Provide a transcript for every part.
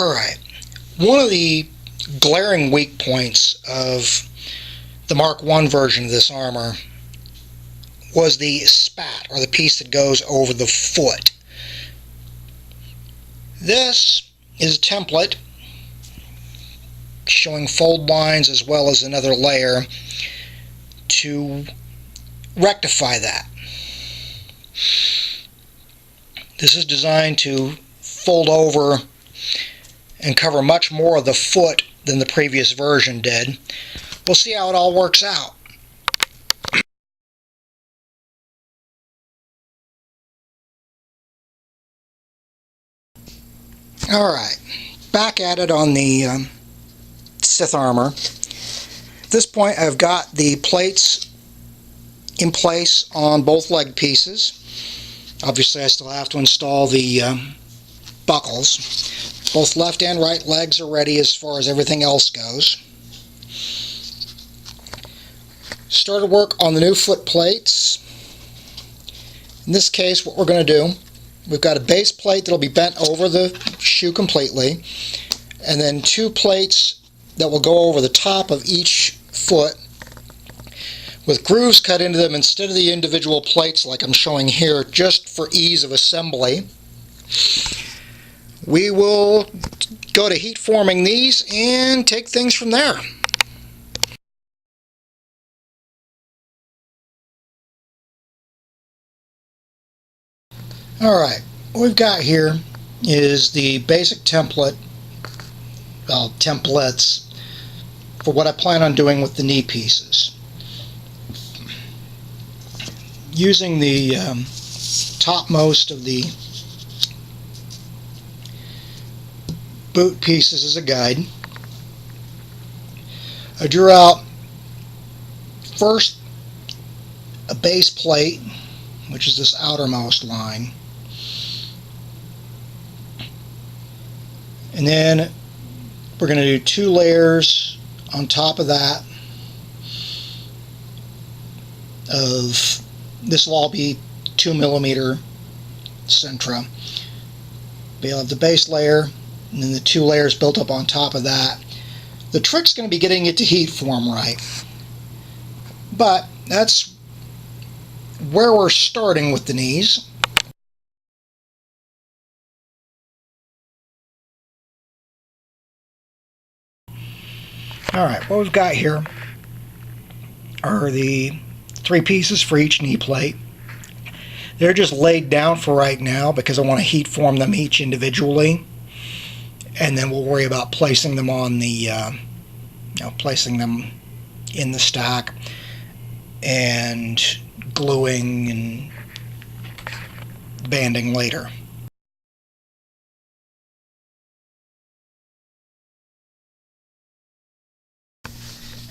Alright, one of the glaring weak points of the Mark I version of this armor was the spat, or the piece that goes over the foot. This is a template showing fold lines as well as another layer to rectify that. This is designed to fold over and cover much more of the foot than the previous version did. We'll see how it all works out. Alright, back at it on the Sith Armor. At this point I've got the plates in place on both leg pieces. Obviously I still have to install the buckles. Both left and right legs are ready as far as everything else goes. Started work on the new foot plates. In this case, what we're going to do, we've got a base plate that will be bent over the shoe completely, and then two plates that will go over the top of each foot with grooves cut into them instead of the individual plates like I'm showing here, just for ease of assembly. We will go to heat forming these and take things from there. Alright, what we've got here is the basic template, templates for what I plan on doing with the knee pieces. Using the topmost of the boot pieces as a guide, I drew out first a base plate, which is this outermost line, and then we're going to do two layers on top of that of, this will all be 2mm Centra. You'll have the base layer and then the two layers built up on top of that. The trick's going to be getting it to heat form right, but that's where we're starting with the knees. Alright, what we've got here are the three pieces for each knee plate. They're just laid down for right now because I want to heat form them each individually, and then we'll worry about placing them on the placing them in the stack and gluing and banding later.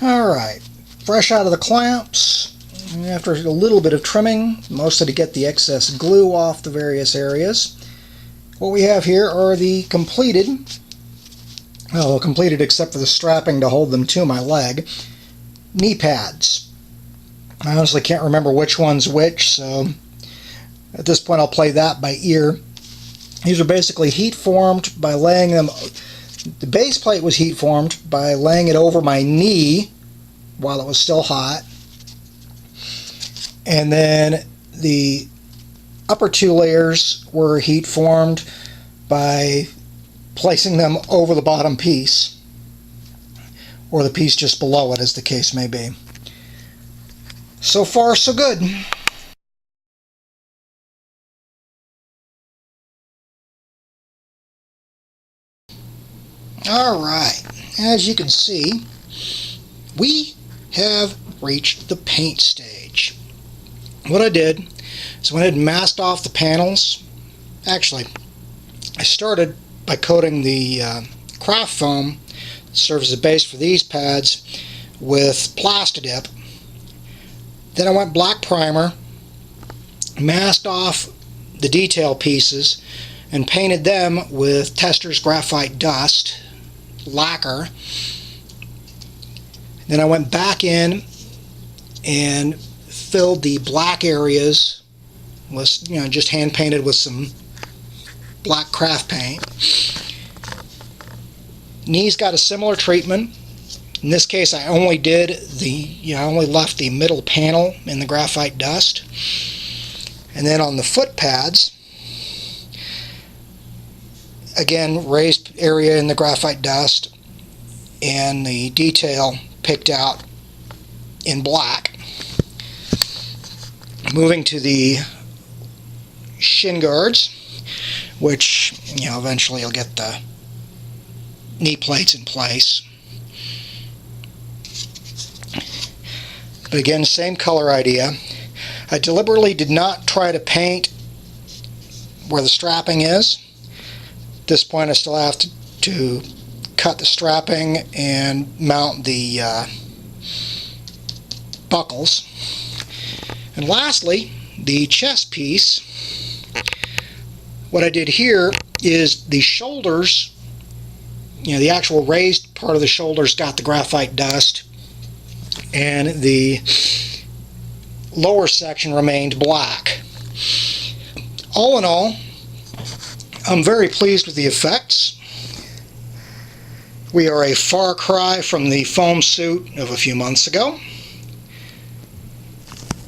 Alright, fresh out of the clamps, after a little bit of trimming, mostly to get the excess glue off the various areas. What we have here are the completed, well, completed except for the strapping to hold them to my leg, knee pads. I honestly can't remember which one's which, so at this point I'll play that by ear. These are basically heat formed by laying them, the base plate was heat formed by laying it over my knee while it was still hot, and then the upper two layers were heat formed by placing them over the bottom piece, or the piece just below it, as the case may be. So far, so good. Alright, as you can see, we have reached the paint stage. What I did is I went ahead and masked off the panels. Actually, I started by coating the craft foam that serves as a base for these pads with Plastidip. Then I went black primer, masked off the detail pieces, and painted them with Tester's Graphite Dust lacquer. Then I went back in and filled the black areas with, just hand painted with some black craft paint. Knees got a similar treatment. In this case, I only left the middle panel in the graphite dust. And then on the foot pads, again, raised area in the graphite dust and the detail picked out in black. Moving to the shin guards, which, eventually you'll get the knee plates in place. But again, same color idea. I deliberately did not try to paint where the strapping is. At this point, I still have to cut the strapping and mount the buckles. And lastly, the chest piece. What I did here is the shoulders, the actual raised part of the shoulders got the graphite dust, and the lower section remained black. All in all, I'm very pleased with the effects. We are a far cry from the foam suit of a few months ago,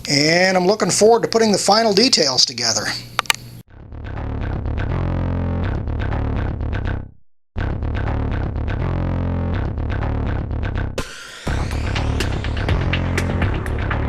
and I'm looking forward to putting the final details together.